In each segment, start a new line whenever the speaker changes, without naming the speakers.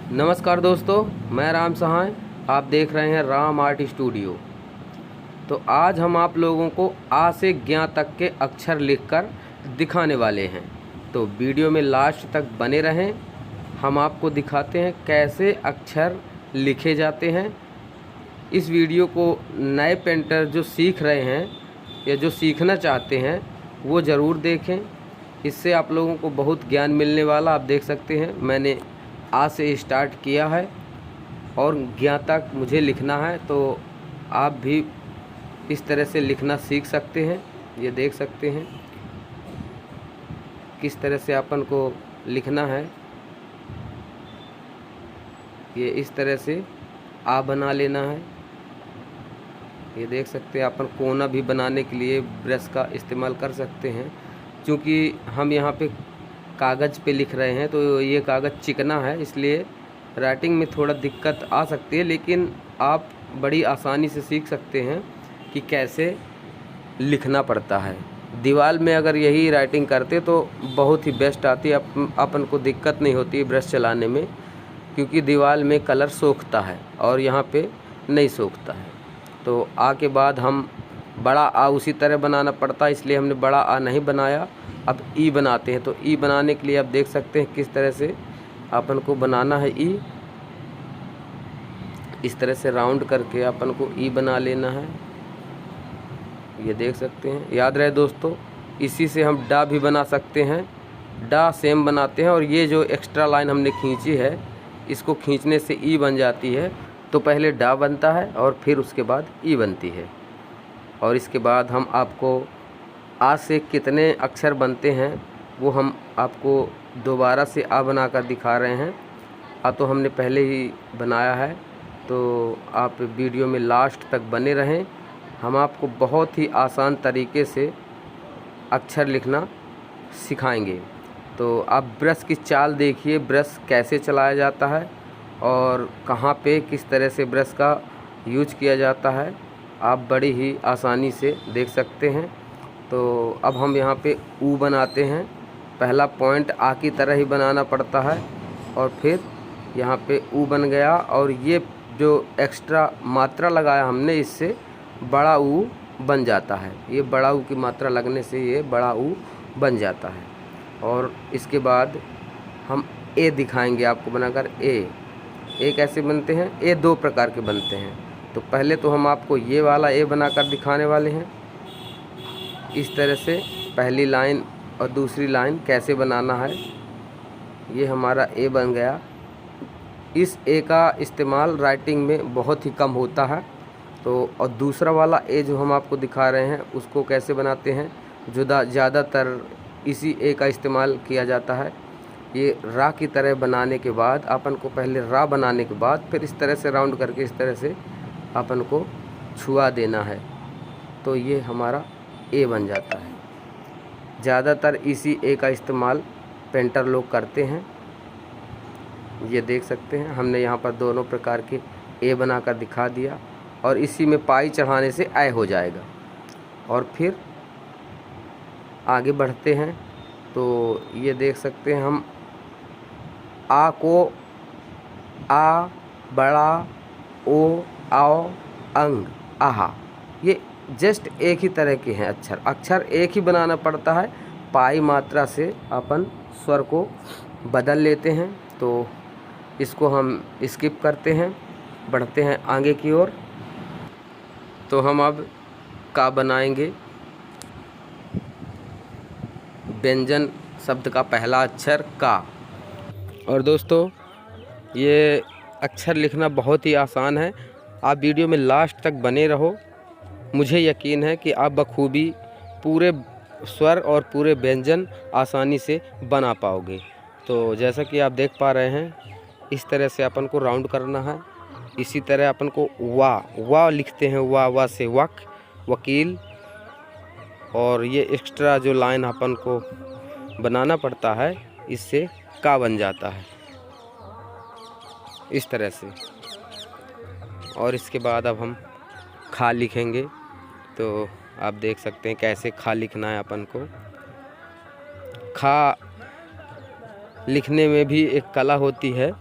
नमस्कार दोस्तों, मैं राम सहाय। आप देख रहे हैं राम आर्ट स्टूडियो। तो आज हम आप लोगों को आ से ज्ञ तक के अक्षर लिखकर दिखाने वाले हैं। तो वीडियो में लास्ट तक बने रहें। हम आपको दिखाते हैं कैसे अक्षर लिखे जाते हैं। इस वीडियो को नए पेंटर जो सीख रहे हैं या जो सीखना चाहते हैं वो ज़रूर देखें। इससे आप लोगों को बहुत ज्ञान मिलने वाला। आप देख सकते हैं मैंने आ से स्टार्ट किया है और ज्ञ तक मुझे लिखना है, तो आप भी इस तरह से लिखना सीख सकते हैं। ये देख सकते हैं किस तरह से अपन को लिखना है। ये इस तरह से आ बना लेना है। ये देख सकते हैं अपन कोना भी बनाने के लिए ब्रश का इस्तेमाल कर सकते हैं। क्योंकि हम यहाँ पे कागज़ पे लिख रहे हैं तो ये कागज़ चिकना है, इसलिए राइटिंग में थोड़ा दिक्कत आ सकती है, लेकिन आप बड़ी आसानी से सीख सकते हैं कि कैसे लिखना पड़ता है। दीवार में अगर यही राइटिंग करते तो बहुत ही बेस्ट आती है। अपन को दिक्कत नहीं होती है ब्रश चलाने में, क्योंकि दीवार में कलर सोखता है और यहाँ पे नहीं सोखता है। तो आ के बाद हम बड़ा आ उसी तरह बनाना पड़ता है, इसलिए हमने बड़ा आ नहीं बनाया। अब ई बनाते हैं। तो ई बनाने के लिए आप देख सकते हैं किस तरह से अपन को बनाना है ई। इस तरह से राउंड करके अपन को ई बना लेना है। ये देख सकते हैं। याद रहे दोस्तों, इसी से हम डा भी बना सकते हैं। डा सेम बनाते हैं और ये जो एक्स्ट्रा लाइन हमने खींची है इसको खींचने से ई बन जाती है। तो पहले डा बनता है और फिर उसके बाद ई बनती है। और इसके बाद हम आपको आ से कितने अक्षर बनते हैं वो हम आपको दोबारा से आ बनाकर दिखा रहे हैं। आ तो हमने पहले ही बनाया है, तो आप वीडियो में लास्ट तक बने रहें। हम आपको बहुत ही आसान तरीके से अक्षर लिखना सिखाएंगे। तो आप ब्रश की चाल देखिए, ब्रश कैसे चलाया जाता है और कहाँ पे किस तरह से ब्रश का यूज किया जाता है, आप बड़ी ही आसानी से देख सकते हैं। तो अब हम यहाँ पे ऊ बनाते हैं। पहला पॉइंट आ की तरह ही बनाना पड़ता है और फिर यहाँ पे ऊ बन गया। और ये जो एक्स्ट्रा मात्रा लगाया हमने, इससे बड़ा ऊ बन जाता है। ये बड़ा ऊ की मात्रा लगने से ये बड़ा ऊ बन जाता है। और इसके बाद हम ए दिखाएंगे आपको बनाकर। ए कैसे बनते हैं? ए दो प्रकार के बनते हैं। तो पहले तो हम आपको ये वाला ए बनाकर दिखाने वाले हैं। इस तरह से पहली लाइन और दूसरी लाइन कैसे बनाना है। ये हमारा ए बन गया। इस ए का इस्तेमाल राइटिंग में बहुत ही कम होता है। तो और दूसरा वाला ए जो हम आपको दिखा रहे हैं उसको कैसे बनाते हैं, ज़्यादातर इसी ए का इस्तेमाल किया जाता है। ये रा की तरह बनाने के बाद अपन को पहले रा बनाने के बाद फिर इस तरह से राउंड करके इस तरह से अपन को छुआ देना है, तो ये हमारा ए बन जाता है। ज़्यादातर इसी ए का इस्तेमाल पेंटर लोग करते हैं। ये देख सकते हैं हमने यहाँ पर दोनों प्रकार के ए बनाकर दिखा दिया और इसी में पाई चढ़ाने से ए हो जाएगा। और फिर आगे बढ़ते हैं तो ये देख सकते हैं हम आ को आ, बड़ा, ओ, आओ, अंग, आहा, ये जस्ट एक ही तरह के हैं अक्षर एक ही बनाना पड़ता है। पाई मात्रा से अपन स्वर को बदल लेते हैं। तो इसको हम स्किप करते हैं, बढ़ते हैं आगे की ओर। तो हम अब का बनाएंगे। व्यंजन शब्द का पहला अक्षर का। और दोस्तों, ये अक्षर लिखना बहुत ही आसान है। आप वीडियो में लास्ट तक बने रहो। मुझे यकीन है कि आप बखूबी पूरे स्वर और पूरे व्यंजन आसानी से बना पाओगे। तो जैसा कि आप देख पा रहे हैं, इस तरह से अपन को राउंड करना है। इसी तरह अपन को वाह लिखते हैं। वाह से वक, वकील। और ये एक्स्ट्रा जो लाइन अपन को बनाना पड़ता है, इससे का बन जाता है इस तरह से। और इसके बाद अब हम खा लिखेंगे। तो आप देख सकते हैं कैसे खा लिखना है अपन को। खा लिखने में भी एक कला होती है।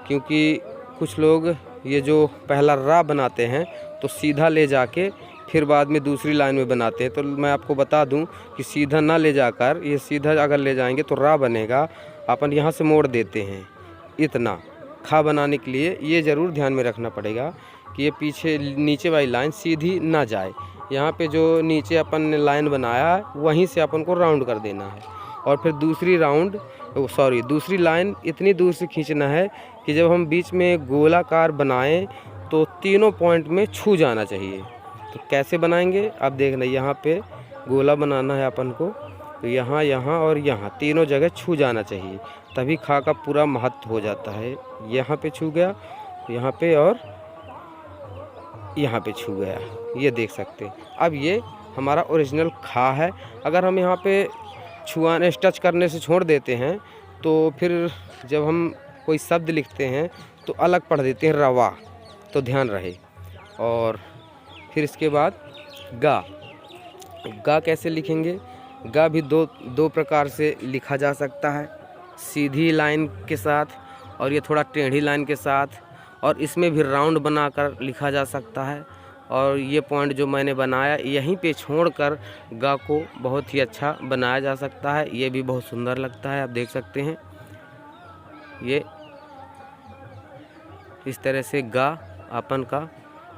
क्योंकि कुछ लोग ये जो पहला रा बनाते हैं तो सीधा ले जाके फिर बाद में दूसरी लाइन में बनाते हैं। तो मैं आपको बता दूं कि सीधा ना ले जाकर, ये सीधा अगर ले जाएंगे तो रा बनेगा, अपन यहाँ से मोड़ देते हैं इतना। खा बनाने के लिए ये ज़रूर ध्यान में रखना पड़ेगा कि ये पीछे नीचे वाली लाइन सीधी ना जाए। यहाँ पे जो नीचे अपन ने लाइन बनाया है वहीं से अपन को राउंड कर देना है, और फिर दूसरी लाइन इतनी दूर से खींचना है कि जब हम बीच में गोलाकार बनाएं तो तीनों पॉइंट में छू जाना चाहिए। तो कैसे बनाएंगे आप देखना, यहाँ पे गोला बनाना है अपन को, तो यहाँ यहाँ और यहाँ तीनों जगह छू जाना चाहिए, तभी खा का पूरा महत्व हो जाता है। यहाँ पे छू गया, यहाँ पे और यहाँ पे छू गया, ये देख सकते हैं। अब ये हमारा ओरिजिनल खा है। अगर हम यहाँ पे छुआने टच करने से छोड़ देते हैं तो फिर जब हम कोई शब्द लिखते हैं तो अलग पढ़ देते हैं रवा, तो ध्यान रहे। और फिर इसके बाद गा कैसे लिखेंगे? गा भी दो प्रकार से लिखा जा सकता है, सीधी लाइन के साथ और ये थोड़ा टेढ़ी लाइन के साथ, और इसमें भी राउंड बनाकर लिखा जा सकता है। और ये पॉइंट जो मैंने बनाया यहीं पे छोड़कर गा को बहुत ही अच्छा बनाया जा सकता है, ये भी बहुत सुंदर लगता है। आप देख सकते हैं ये इस तरह से गा अपन का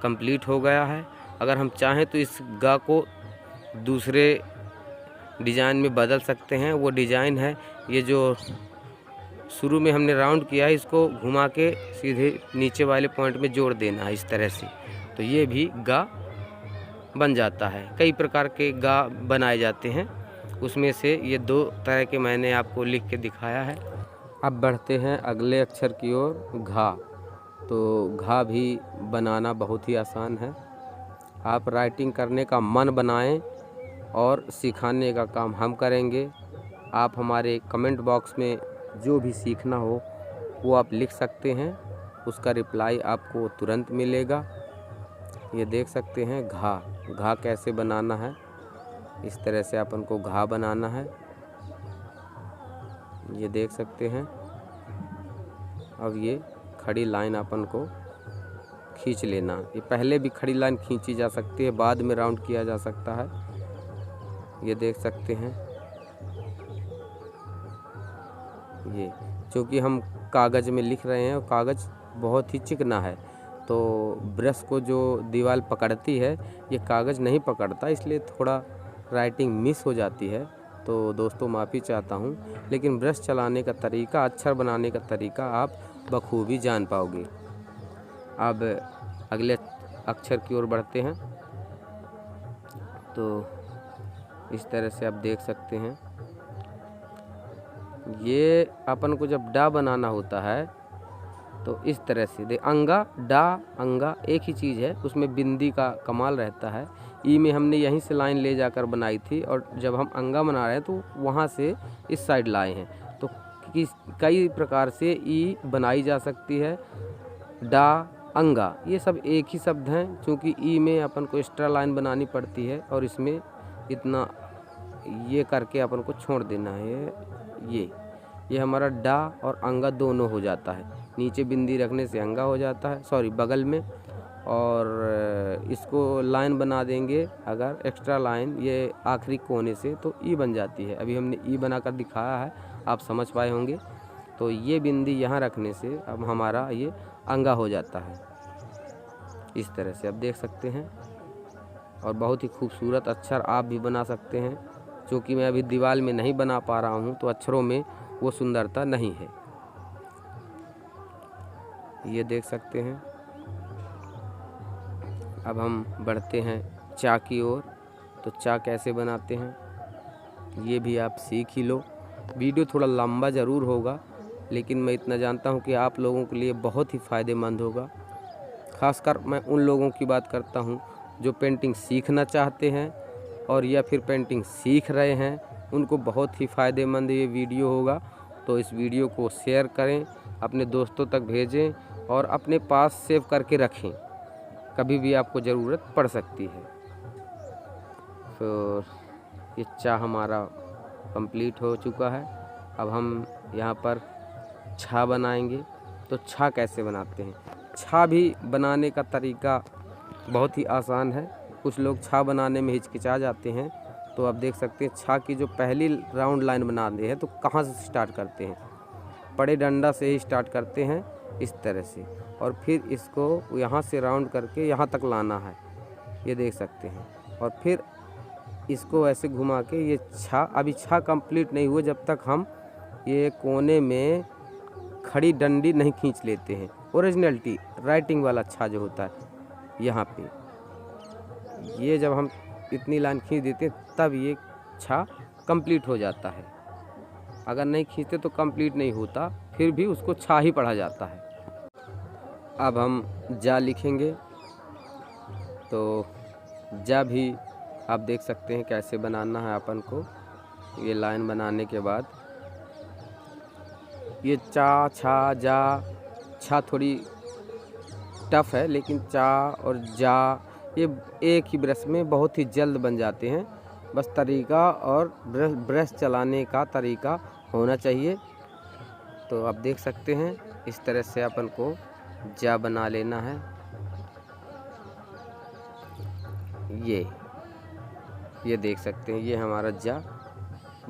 कंप्लीट हो गया है। अगर हम चाहें तो इस गा को दूसरे डिज़ाइन में बदल सकते हैं। वो डिज़ाइन है ये जो शुरू में हमने राउंड किया है, इसको घुमा के सीधे नीचे वाले पॉइंट में जोड़ देना है इस तरह से, तो ये भी गा बन जाता है। कई प्रकार के गा बनाए जाते हैं, उसमें से ये 2 तरह के मैंने आपको लिख के दिखाया है। अब बढ़ते हैं अगले अक्षर की ओर, घा। तो घा भी बनाना बहुत ही आसान है। आप राइटिंग करने का मन बनाएं और सिखाने का काम हम करेंगे। आप हमारे कमेंट बॉक्स में जो भी सीखना हो वो आप लिख सकते हैं, उसका रिप्लाई आपको तुरंत मिलेगा। ये देख सकते हैं घा कैसे बनाना है, इस तरह से अपन को घा बनाना है, ये देख सकते हैं। अब ये खड़ी लाइन अपन को खींच लेना। ये पहले भी खड़ी लाइन खींची जा सकती है, बाद में राउंड किया जा सकता है, ये देख सकते हैं। ये क्योंकि हम कागज़ में लिख रहे हैं और कागज़ बहुत ही चिकना है, तो ब्रश को जो दीवार पकड़ती है ये कागज़ नहीं पकड़ता, इसलिए थोड़ा राइटिंग मिस हो जाती है। तो दोस्तों माफ़ी चाहता हूँ, लेकिन ब्रश चलाने का तरीका, अक्षर बनाने का तरीका आप बखूबी जान पाओगे। अब अगले अक्षर की ओर बढ़ते हैं। तो इस तरह से आप देख सकते हैं, ये अपन को जब डा बनाना होता है तो इस तरह से दे, अंगा डा अंगा एक ही चीज़ है, उसमें बिंदी का कमाल रहता है। ई में हमने यहीं से लाइन ले जाकर बनाई थी, और जब हम अंगा बना रहे हैं तो वहाँ से इस साइड लाए हैं। तो कई प्रकार से ई बनाई जा सकती है, डा अंगा ये सब एक ही शब्द हैं, क्योंकि ई में अपन को एक्स्ट्रा लाइन बनानी पड़ती है और इसमें इतना ये करके अपन को छोड़ देना है। ये हमारा डा और अंगा दोनों हो जाता है, नीचे बिंदी रखने से अंगा हो जाता है, सॉरी बगल में, और इसको लाइन बना देंगे अगर एक्स्ट्रा लाइन ये आखिरी कोने से, तो ई बन जाती है। अभी हमने ई बनाकर दिखाया है, आप समझ पाए होंगे। तो ये बिंदी यहाँ रखने से अब हमारा ये अंगा हो जाता है, इस तरह से आप देख सकते हैं। और बहुत ही खूबसूरत अक्षर आप भी बना सकते हैं, क्योंकि मैं अभी दीवार में नहीं बना पा रहा हूँ तो अक्षरों में वो सुंदरता नहीं है, ये देख सकते हैं। अब हम बढ़ते हैं चा की ओर। तो चा कैसे बनाते हैं ये भी आप सीख ही लो। वीडियो थोड़ा लंबा ज़रूर होगा, लेकिन मैं इतना जानता हूँ कि आप लोगों के लिए बहुत ही फ़ायदेमंद होगा। खासकर मैं उन लोगों की बात करता हूँ जो पेंटिंग सीखना चाहते हैं और या फिर पेंटिंग सीख रहे हैं, उनको बहुत ही फ़ायदेमंद ये वीडियो होगा। तो इस वीडियो को शेयर करें, अपने दोस्तों तक भेजें और अपने पास सेव करके रखें, कभी भी आपको ज़रूरत पड़ सकती है। तो ये चा हमारा कंप्लीट हो चुका है। अब हम यहाँ पर छा बनाएंगे। तो छा कैसे बनाते हैं। छा भी बनाने का तरीका बहुत ही आसान है। कुछ लोग छा बनाने में हिचकिचा जाते हैं। तो आप देख सकते हैं छा की जो पहली राउंड लाइन बनाते हैं तो कहाँ से स्टार्ट करते हैं, बड़े डंडा से ही स्टार्ट करते हैं इस तरह से, और फिर इसको यहाँ से राउंड करके यहाँ तक लाना है, ये देख सकते हैं। और फिर इसको ऐसे घुमा के ये छा, अभी छा कंप्लीट नहीं हुआ जब तक हम ये कोने में खड़ी डंडी नहीं खींच लेते हैं। ओरिजिनलिटी राइटिंग वाला छा जो होता है यहाँ पे, ये जब हम इतनी लाइन खींच देते हैं तब ये छा कंप्लीट हो जाता है। अगर नहीं खींचते तो कंप्लीट नहीं होता, फिर भी उसको छा ही पढ़ा जाता है। अब हम जा लिखेंगे, तो जा भी आप देख सकते हैं कैसे बनाना है अपन को। ये लाइन बनाने के बाद ये चा छा जा, छा थोड़ी टफ है, लेकिन चा और जा ये एक ही ब्रश में बहुत ही जल्द बन जाते हैं। बस तरीका और ब्रश चलाने का तरीका होना चाहिए। तो आप देख सकते हैं इस तरह से अपन को जा बना लेना है। ये देख सकते हैं ये हमारा जा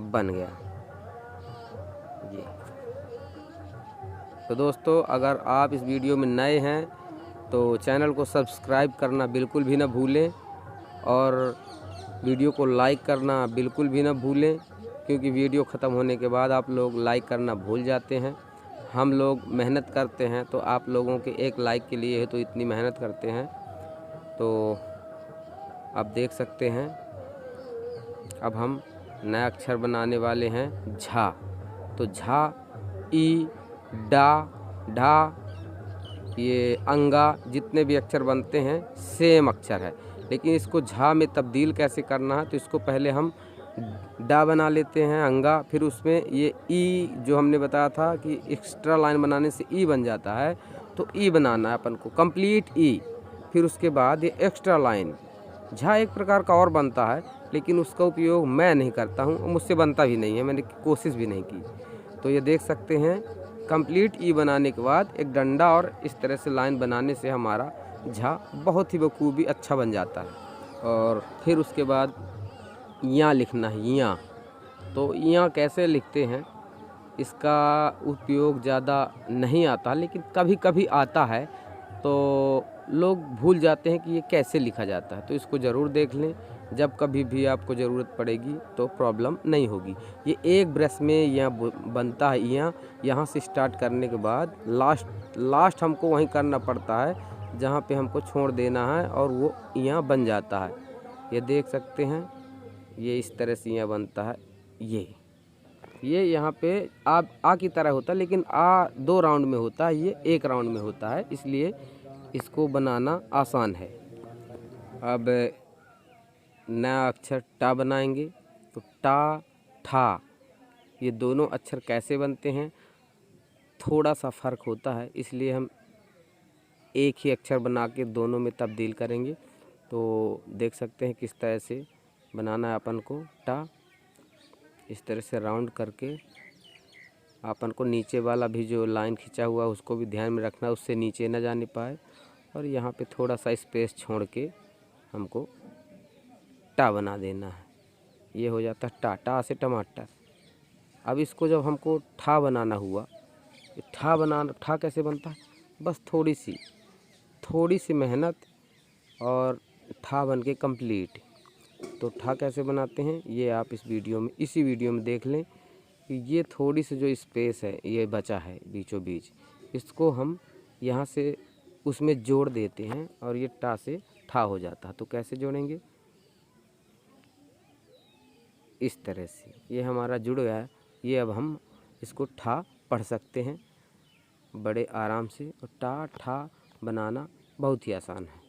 बन गया। ये तो दोस्तों, अगर आप इस वीडियो में नए हैं तो चैनल को सब्सक्राइब करना बिल्कुल भी ना भूलें, और वीडियो को लाइक करना बिल्कुल भी ना भूलें, क्योंकि वीडियो ख़त्म होने के बाद आप लोग लाइक करना भूल जाते हैं। हम लोग मेहनत करते हैं तो आप लोगों के एक लाइक के लिए है तो इतनी मेहनत करते हैं। तो आप देख सकते हैं अब हम नया अक्षर बनाने वाले हैं झा। तो झा, ई, डा, ढा, ये अंगा, जितने भी अक्षर बनते हैं सेम अक्षर है, लेकिन इसको झा में तब्दील कैसे करना है। तो इसको पहले हम डा बना लेते हैं अंगा, फिर उसमें ये ई जो हमने बताया था कि एक्स्ट्रा लाइन बनाने से ई बन जाता है, तो ई बनाना है अपन को कंप्लीट ई। फिर उसके बाद ये एक्स्ट्रा लाइन, झा एक प्रकार का और बनता है लेकिन उसका उपयोग मैं नहीं करता हूँ, मुझसे बनता भी नहीं है, मैंने कोशिश भी नहीं की। तो ये देख सकते हैं कंप्लीट ई बनाने के बाद एक डंडा और इस तरह से लाइन बनाने से हमारा झा बहुत ही बखूबी अच्छा बन जाता है। और फिर उसके बाद यहाँ लिखना है, यहाँ। तो यहाँ कैसे लिखते हैं, इसका उपयोग ज़्यादा नहीं आता, लेकिन कभी कभी आता है, तो लोग भूल जाते हैं कि ये कैसे लिखा जाता है। तो इसको ज़रूर देख लें, जब कभी भी आपको ज़रूरत पड़ेगी तो प्रॉब्लम नहीं होगी। ये एक ब्रश में यहाँ बनता है, यहाँ से स्टार्ट करने के बाद लास्ट हमको वहीं करना पड़ता है जहाँ पे हमको छोड़ देना है, और वो यहाँ बन जाता है। ये देख सकते हैं ये इस तरह से यहाँ बनता है। ये यहाँ पे आ की तरह होता है, लेकिन आ 2 राउंड में होता है, ये 1 राउंड में होता है, इसलिए इसको बनाना आसान है। अब नया अक्षर टा बनाएंगे। तो टा, ठा, ये दोनों अक्षर कैसे बनते हैं, थोड़ा सा फ़र्क होता है, इसलिए हम एक ही अक्षर बना के दोनों में तब्दील करेंगे। तो देख सकते हैं किस तरह से बनाना है अपन को टा। इस तरह से राउंड करके अपन को नीचे वाला भी जो लाइन खींचा हुआ है उसको भी ध्यान में रखना, उससे नीचे ना जाने पाए, और यहाँ पे थोड़ा सा स्पेस छोड़ के हमको टा बना देना है। ये हो जाता है टा। टा से टमाटर। अब इसको जब हमको ठा बनाना हुआ, ठा कैसे बनता है, बस थोड़ी सी मेहनत और ठा बन के कंप्लीट। तो ठा कैसे बनाते हैं ये आप इसी वीडियो में देख लें कि ये थोड़ी सी जो स्पेस है ये बचा है बीचों बीच, इसको हम यहाँ से उसमें जोड़ देते हैं और ये टा से ठा हो जाता है। तो कैसे जोड़ेंगे, इस तरह से ये हमारा जुड़ गया है। ये अब हम इसको ठा पढ़ सकते हैं बड़े आराम से, और टा ठा बनाना बहुत ही आसान है।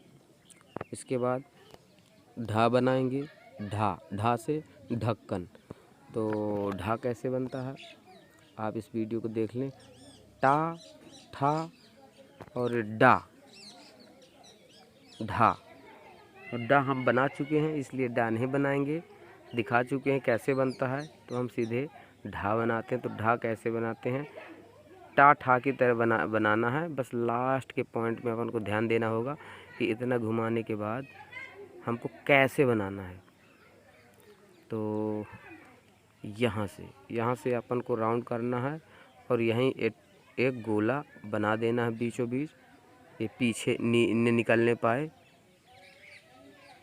इसके बाद ढा बनाएंगे। ढा से ढक्कन। तो ढा कैसे बनता है आप इस वीडियो को देख लें। टा, ठा और डा, ढा। और डा हम बना चुके हैं, इसलिए डा नहीं बनाएंगे, दिखा चुके हैं कैसे बनता है। तो हम सीधे ढा बनाते हैं। तो ढा कैसे बनाते हैं, टा ठा की तरह बनाना है। बस लास्ट के पॉइंट में अपन को ध्यान देना होगा कि इतना घुमाने के बाद हमको कैसे बनाना है। तो यहाँ से अपन को राउंड करना है और यहीं एक गोला बना देना है बीचों बीच। ये पीछे निकलने पाए,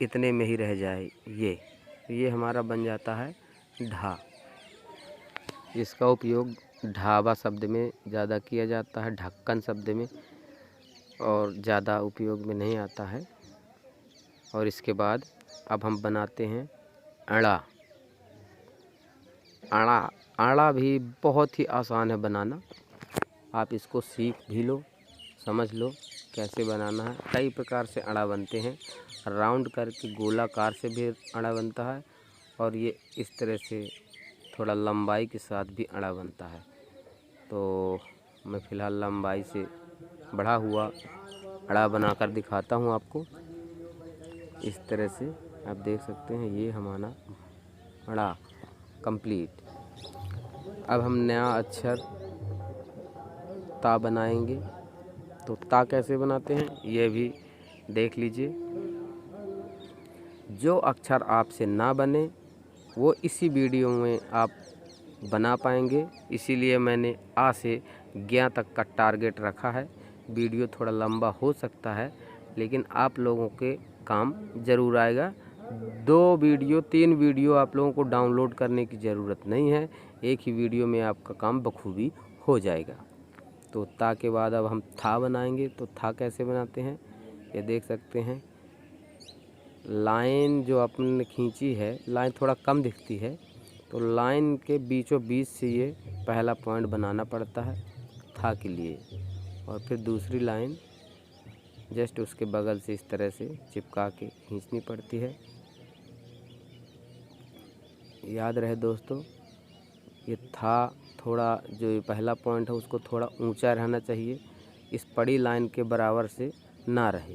इतने में ही रह जाए। ये हमारा बन जाता है ढा। इसका उपयोग ढाबा शब्द में ज़्यादा किया जाता है, ढक्कन शब्द में, और ज़्यादा उपयोग में नहीं आता है। और इसके बाद अब हम बनाते हैं अड़ा। अड़ा भी बहुत ही आसान है बनाना। आप इसको सीख भी लो, समझ लो कैसे बनाना है। कई प्रकार से अड़ा बनते हैं, राउंड करके गोलाकार से भी अड़ा बनता है, और ये इस तरह से थोड़ा लंबाई के साथ भी अड़ा बनता है। तो मैं फ़िलहाल लंबाई से बढ़ा हुआ अड़ा बनाकर दिखाता हूँ आपको। इस तरह से आप देख सकते हैं, ये हमारा अड़ा कंप्लीट। अब हम नया अक्षर ता बनाएंगे। तो ता कैसे बनाते हैं ये भी देख लीजिए। जो अक्षर आपसे ना बने वो इसी वीडियो में आप बना पाएंगे, इसीलिए मैंने आ से ज्ञ तक का टारगेट रखा है। वीडियो थोड़ा लंबा हो सकता है, लेकिन आप लोगों के काम ज़रूर आएगा। 2 वीडियो 3 वीडियो आप लोगों को डाउनलोड करने की ज़रूरत नहीं है, एक ही वीडियो में आपका काम बखूबी हो जाएगा। तो ता के बाद अब हम था बनाएंगे। तो था कैसे बनाते हैं ये देख सकते हैं। लाइन जो आपने खींची है, लाइन थोड़ा कम दिखती है, तो लाइन के बीचों बीच से ये पहला पॉइंट बनाना पड़ता है था के लिए, और फिर दूसरी लाइन जस्ट उसके बगल से इस तरह से चिपका के खींचनी पड़ती है। याद रहे दोस्तों, ये था थोड़ा जो ये पहला पॉइंट है उसको थोड़ा ऊंचा रहना चाहिए, इस पड़ी लाइन के बराबर से ना रहे,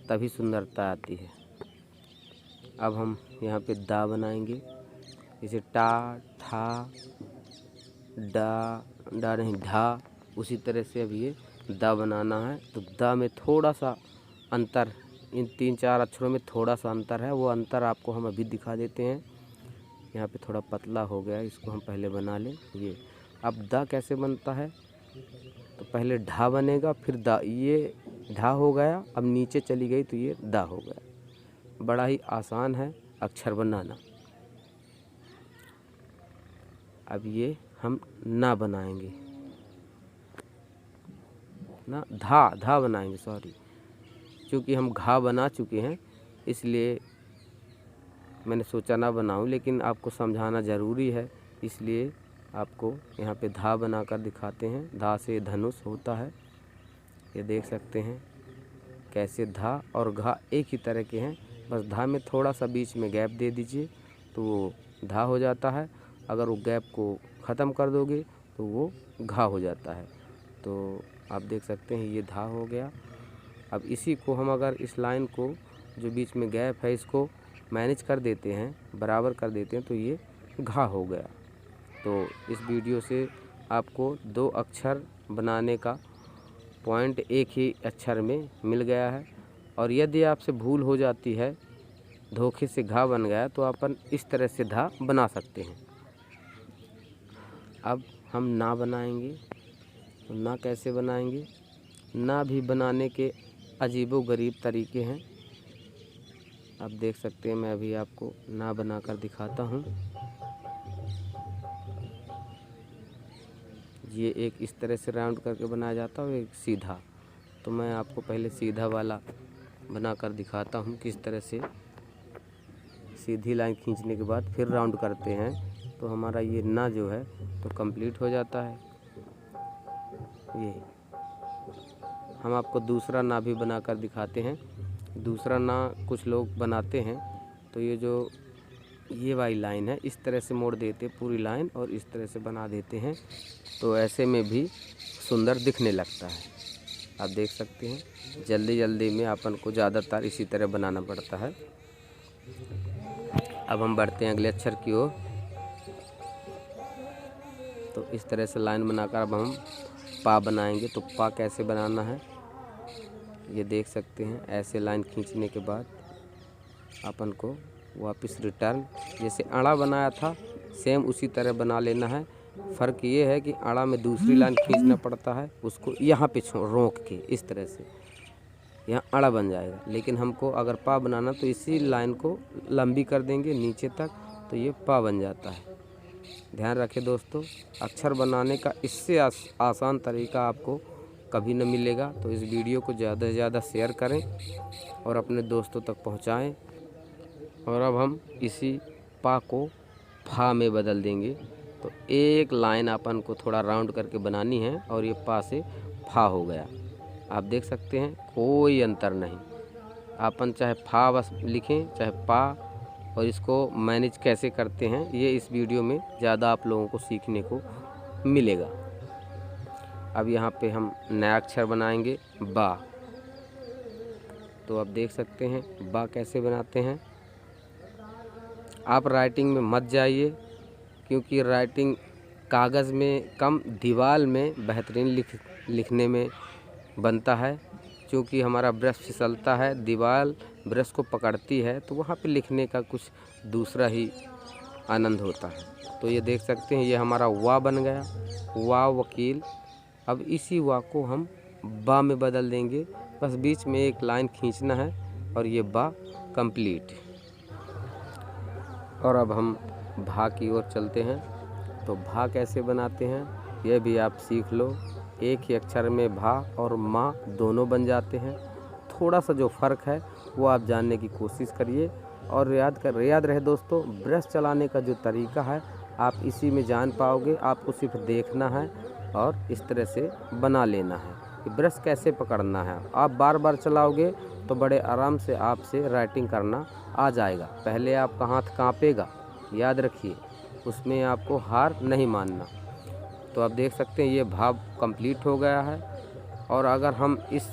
तभी सुंदरता आती है। अब हम यहाँ पे दा बनाएंगे। जैसे टा ठा डा नहीं ढा, उसी तरह से अब ये दा बनाना है। तो दा में थोड़ा सा अंतर, इन 3-4 अक्षरों में थोड़ा सा अंतर है, वो अंतर आपको हम अभी दिखा देते हैं। यहाँ पे थोड़ा पतला हो गया, इसको हम पहले बना लें। ये अब दा कैसे बनता है, तो पहले ढा बनेगा, फिर दा। ये ढा हो गया, अब नीचे चली गई तो ये दा हो गया। बड़ा ही आसान है अक्षर बनाना। अब ये हम ना बनाएंगे, ना धा बनाएंगे, सॉरी, क्योंकि हम घा बना चुके हैं इसलिए मैंने सोचा ना बनाऊं, लेकिन आपको समझाना ज़रूरी है, इसलिए आपको यहाँ पे धा बनाकर दिखाते हैं। धा से धनुष होता है, ये देख सकते हैं कैसे धा और घा एक ही तरह के हैं। बस धा में थोड़ा सा बीच में गैप दे दीजिए तो वो धा हो जाता है, अगर वो गैप को ख़त्म कर दोगे तो वो घा हो जाता है। तो आप देख सकते हैं ये धा हो गया। अब इसी को हम अगर इस लाइन को जो बीच में गैप है इसको मैनेज कर देते हैं, बराबर कर देते हैं, तो ये घा हो गया। तो इस वीडियो से आपको 2 अक्षर बनाने का पॉइंट एक ही अक्षर में मिल गया है। और यदि आपसे भूल हो जाती है, धोखे से घा बन गया, तो अपन इस तरह से धा बना सकते हैं। अब हम ना बनाएंगे। तो ना कैसे बनाएंगे, ना भी बनाने के अजीबोगरीब तरीके हैं। आप देख सकते हैं, मैं अभी आपको ना बनाकर दिखाता हूँ। ये एक इस तरह से राउंड करके बनाया जाता है, एक सीधा। तो मैं आपको पहले सीधा वाला बनाकर दिखाता हूँ किस तरह से सीधी लाइन खींचने के बाद फिर राउंड करते हैं, तो हमारा ये ना जो है तो कंप्लीट हो जाता है। ये हम आपको दूसरा ना भी बनाकर दिखाते हैं। दूसरा ना कुछ लोग बनाते हैं, तो ये जो ये वाली लाइन है इस तरह से मोड़ देते पूरी लाइन और इस तरह से बना देते हैं, तो ऐसे में भी सुंदर दिखने लगता है। आप देख सकते हैं जल्दी जल्दी में अपन को ज़्यादातर इसी तरह बनाना पड़ता है। अब हम बढ़ते हैं अगले अक्षर की ओर। तो इस तरह से लाइन बनाकर अब हम पा बनाएंगे। तो पा कैसे बनाना है ये देख सकते हैं। ऐसे लाइन खींचने के बाद अपन को वापस रिटर्न, जैसे अड़ा बनाया था सेम उसी तरह बना लेना है। फ़र्क ये है कि अड़ा में दूसरी लाइन खींचना पड़ता है, उसको यहाँ पे रोक के इस तरह से यहाँ अड़ा बन जाएगा। लेकिन हमको अगर पा बनाना तो इसी लाइन को लंबी कर देंगे नीचे तक, तो ये पा बन जाता है। ध्यान रखें दोस्तों, अक्षर बनाने का इससे आसान तरीका आपको कभी न मिलेगा। तो इस वीडियो को ज़्यादा से ज़्यादा शेयर करें और अपने दोस्तों तक पहुंचाएं। और अब हम इसी पा को फा में बदल देंगे। तो एक लाइन अपन को थोड़ा राउंड करके बनानी है और ये पा से फा हो गया। आप देख सकते हैं कोई अंतर नहीं। अपन चाहे फा बस लिखें चाहे पा, और इसको मैनेज कैसे करते हैं ये इस वीडियो में ज़्यादा आप लोगों को सीखने को मिलेगा। अब यहाँ पे हम नया अक्षर बनाएंगे बा। तो आप देख सकते हैं बा कैसे बनाते हैं। आप राइटिंग में मत जाइए, क्योंकि राइटिंग कागज़ में कम दीवार में बेहतरीन लिखने में बनता है। क्योंकि हमारा ब्रश फिसलता है, दीवार ब्रश को पकड़ती है, तो वहाँ पे लिखने का कुछ दूसरा ही आनंद होता है। तो ये देख सकते हैं ये हमारा वा बन गया, वा वकील। अब इसी वा को हम बा में बदल देंगे। बस बीच में एक लाइन खींचना है और ये बा कंप्लीट। और अब हम भा की ओर चलते हैं। तो भा कैसे बनाते हैं ये भी आप सीख लो। एक ही अक्षर में भा और माँ दोनों बन जाते हैं। थोड़ा सा जो फ़र्क है वो आप जानने की कोशिश करिए और याद रहे दोस्तों, ब्रश चलाने का जो तरीका है आप इसी में जान पाओगे। आपको सिर्फ देखना है और इस तरह से बना लेना है कि ब्रश कैसे पकड़ना है। आप बार बार चलाओगे तो बड़े आराम से आपसे राइटिंग करना आ जाएगा। पहले आपका हाथ कांपेगा, याद रखिए, उसमें आपको हार नहीं मानना। तो आप देख सकते हैं ये भाव कंप्लीट हो गया है। और अगर हम इस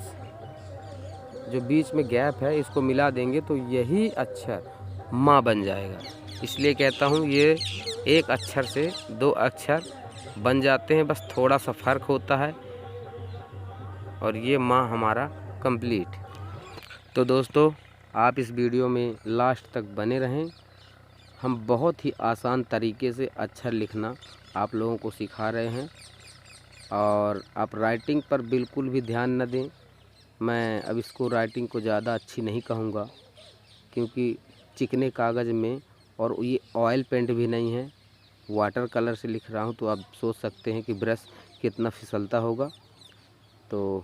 जो बीच में गैप है इसको मिला देंगे तो यही अक्षर माँ बन जाएगा। इसलिए कहता हूँ ये एक अक्षर से दो अक्षर बन जाते हैं, बस थोड़ा सा फ़र्क होता है। और ये माँ हमारा कंप्लीट। तो दोस्तों आप इस वीडियो में लास्ट तक बने रहें। हम बहुत ही आसान तरीके से अक्षर लिखना आप लोगों को सिखा रहे हैं। और आप राइटिंग पर बिल्कुल भी ध्यान न दें। मैं अब इसको राइटिंग को ज़्यादा अच्छी नहीं कहूँगा, क्योंकि चिकने कागज़ में, और ये ऑयल पेंट भी नहीं है, वाटर कलर से लिख रहा हूँ। तो आप सोच सकते हैं कि ब्रश कितना फिसलता होगा। तो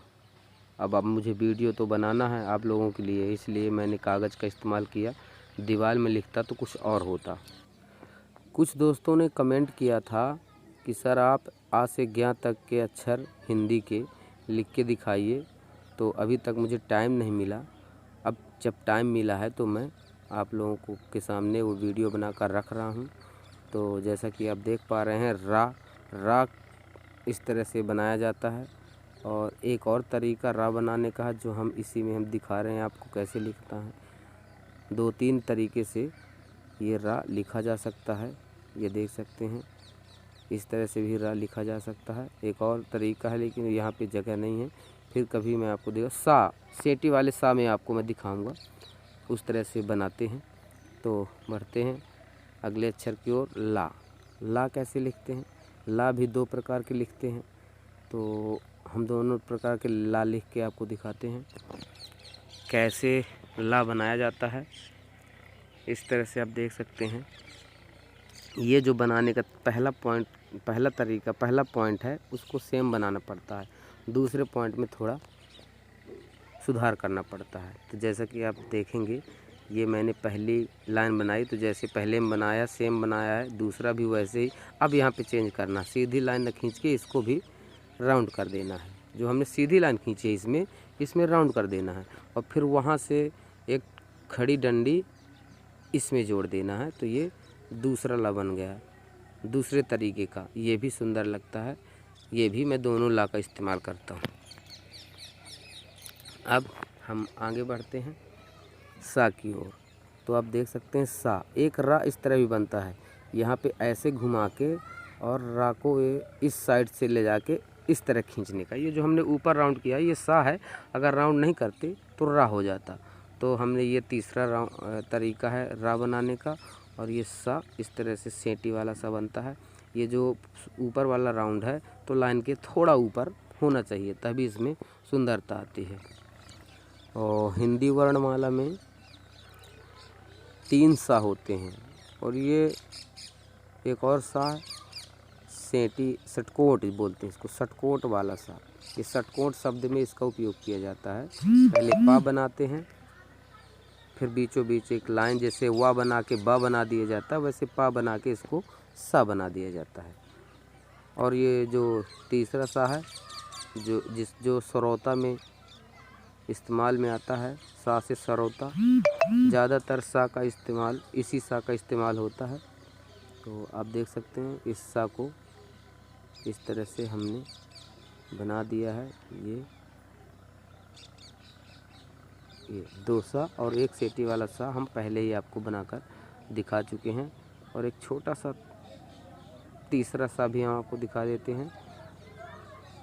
अब मुझे वीडियो तो बनाना है आप लोगों के लिए, इसलिए मैंने कागज़ का इस्तेमाल किया। दीवार में लिखता तो कुछ और होता। कुछ दोस्तों ने कमेंट किया था कि सर आप आ से ज्ञ तक के अक्षर हिंदी के लिख के दिखाइए। तो अभी तक मुझे टाइम नहीं मिला। अब जब टाइम मिला है तो मैं आप लोगों को के सामने वो वीडियो बनाकर रख रहा हूँ। तो जैसा कि आप देख पा रहे हैं रा इस तरह से बनाया जाता है। और एक और तरीका रा बनाने का है जो हम इसी में हम दिखा रहे हैं आपको कैसे लिखता है। 2-3 तरीके से ये रा लिखा जा सकता है, ये देख सकते हैं। इस तरह से भी रा लिखा जा सकता है। एक और तरीका है लेकिन यहाँ पे जगह नहीं है, फिर कभी मैं आपको देखा सा सेटी वाले सा में आपको मैं दिखाऊंगा, उस तरह से बनाते हैं। तो बढ़ते हैं अगले अक्षर की ओर। ला कैसे लिखते हैं। ला भी 2 प्रकार के लिखते हैं, तो हम दोनों प्रकार के ला लिख के आपको दिखाते हैं कैसे ला बनाया जाता है। इस तरह से आप देख सकते हैं। ये जो बनाने का पहला पॉइंट है उसको सेम बनाना पड़ता है, दूसरे पॉइंट में थोड़ा सुधार करना पड़ता है। तो जैसा कि आप देखेंगे ये मैंने पहली लाइन बनाई, तो जैसे पहले में बनाया सेम बनाया है, दूसरा भी वैसे ही। अब यहाँ पे चेंज करना, सीधी लाइन न खींच के इसको भी राउंड कर देना है। जो हमने सीधी लाइन खींची है इसमें राउंड कर देना है। और फिर वहाँ से एक खड़ी डंडी इसमें जोड़ देना है। तो ये दूसरा ला बन गया, दूसरे तरीके का। ये भी सुंदर लगता है। ये भी मैं दोनों ला का इस्तेमाल करता हूँ। अब हम आगे बढ़ते हैं सा की ओर। तो आप देख सकते हैं सा एक रा इस तरह भी बनता है। यहाँ पे ऐसे घुमा के और रा को इस साइड से ले जाके इस तरह खींचने का। ये जो हमने ऊपर राउंड किया ये सा है, अगर राउंड नहीं करते तो रा हो जाता। तो हमने ये तीसरा तरीका है रा बनाने का। और ये सा इस तरह से सेंटी वाला सा बनता है। ये जो ऊपर वाला राउंड है तो लाइन के थोड़ा ऊपर होना चाहिए, तभी इसमें सुंदरता आती है। और हिंदी वर्णमाला में 3 सा होते हैं। और ये एक और सा सेंटी षटकोट बोलते हैं इसको, षटकोट वाला सा। ये षटकोट शब्द में इसका उपयोग किया जाता है। पहले पा बनाते हैं, फिर बीचों बीच एक लाइन, जैसे वा बना के बा बना दिया जाता है, वैसे पा बना के इसको सा बना दिया जाता है। और ये जो तीसरा सा है जो सरौता में इस्तेमाल में आता है, सा से सरौता, ज़्यादातर सा का इस्तेमाल, इसी सा का इस्तेमाल होता है। तो आप देख सकते हैं इस सा को इस तरह से हमने बना दिया है। ये 2 सा और एक सेटी वाला सा हम पहले ही आपको बनाकर दिखा चुके हैं। और एक छोटा सा तीसरा सा भी हम आपको दिखा देते हैं।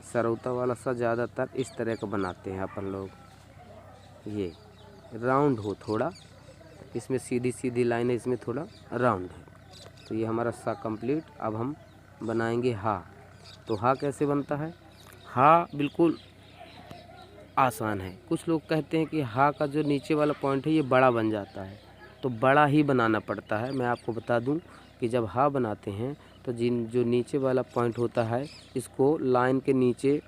सरौता वाला सा ज़्यादातर इस तरह का बनाते हैं अपन लोग, ये राउंड हो थोड़ा, इसमें सीधी सीधी लाइन है, इसमें थोड़ा राउंड है। तो ये हमारा सा कंप्लीट। अब हम बनाएंगे हा। तो हा कैसे बनता है? हा बिल्कुल आसान है। कुछ लोग कहते हैं कि हा का जो नीचे वाला पॉइंट है ये बड़ा बन जाता है, तो बड़ा ही बनाना पड़ता है। मैं आपको बता दूं कि जब हा बनाते हैं तो जो नीचे वाला पॉइंट होता है इसको लाइन के नीचे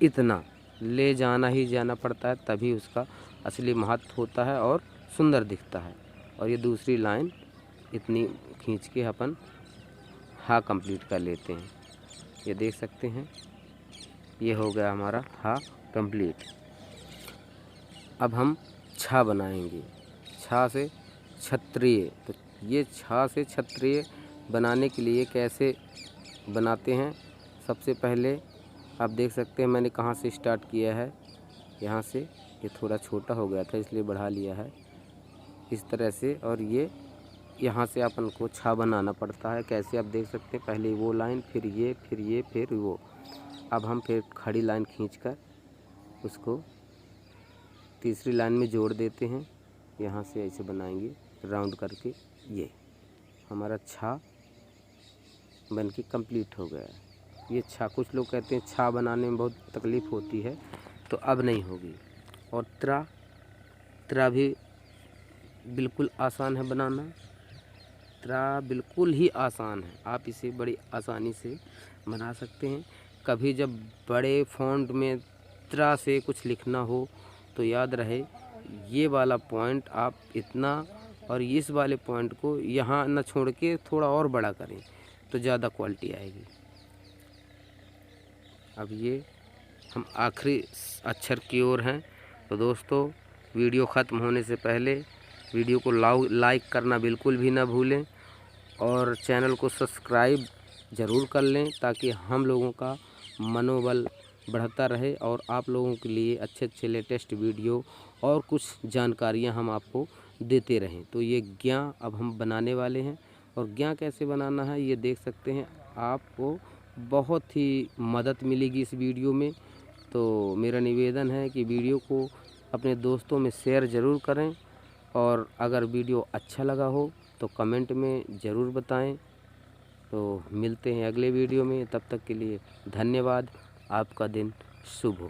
इतना ले जाना ही जाना पड़ता है, तभी उसका असली महत्व होता है और सुंदर दिखता है। और ये दूसरी लाइन इतनी खींच के अपन हा कंप्लीट कर लेते हैं। ये देख सकते हैं, ये हो गया हमारा हा कंप्लीट। अब हम छा बनाएंगे, छा से क्षत्रिय। तो ये छा से क्षत्रिय बनाने के लिए कैसे बनाते हैं? सबसे पहले आप देख सकते हैं मैंने कहाँ से स्टार्ट किया है, यहाँ से। ये थोड़ा छोटा हो गया था इसलिए बढ़ा लिया है इस तरह से। और ये यहाँ से अपन को छा बनाना पड़ता है। कैसे आप देख सकते हैं, पहले वो लाइन, फिर ये, फिर ये, फिर वो। अब हम फिर खड़ी लाइन खींचकर उसको तीसरी लाइन में जोड़ देते हैं। यहाँ से ऐसे बनाएंगे राउंड करके। ये हमारा छा बन के कंप्लीट हो गया है। ये छा, कुछ लोग कहते हैं छा बनाने में बहुत तकलीफ़ होती है, तो अब नहीं होगी। और त्रा भी बिल्कुल आसान है बनाना। त्रा बिल्कुल ही आसान है, आप इसे बड़ी आसानी से बना सकते हैं। कभी जब बड़े फ़ॉन्ट में त्रा से कुछ लिखना हो तो याद रहे ये वाला पॉइंट आप इतना और इस वाले पॉइंट को यहाँ न छोड़ के थोड़ा और बड़ा करें तो ज़्यादा क्वालिटी आएगी। अब ये हम आखिरी अक्षर की ओर हैं। तो दोस्तों, वीडियो ख़त्म होने से पहले वीडियो को लाइक करना बिल्कुल भी ना भूलें और चैनल को सब्सक्राइब ज़रूर कर लें, ताकि हम लोगों का मनोबल बढ़ता रहे और आप लोगों के लिए अच्छे अच्छे लेटेस्ट वीडियो और कुछ जानकारियां हम आपको देते रहें। तो ये ज्ञा अब हम बनाने वाले हैं। और ज्ञा कैसे बनाना है ये देख सकते हैं, आपको बहुत ही मदद मिलेगी इस वीडियो में। तो मेरा निवेदन है कि वीडियो को अपने दोस्तों में शेयर ज़रूर करें, और अगर वीडियो अच्छा लगा हो तो कमेंट में ज़रूर बताएं। तो मिलते हैं अगले वीडियो में, तब तक के लिए धन्यवाद। आपका दिन शुभ हो।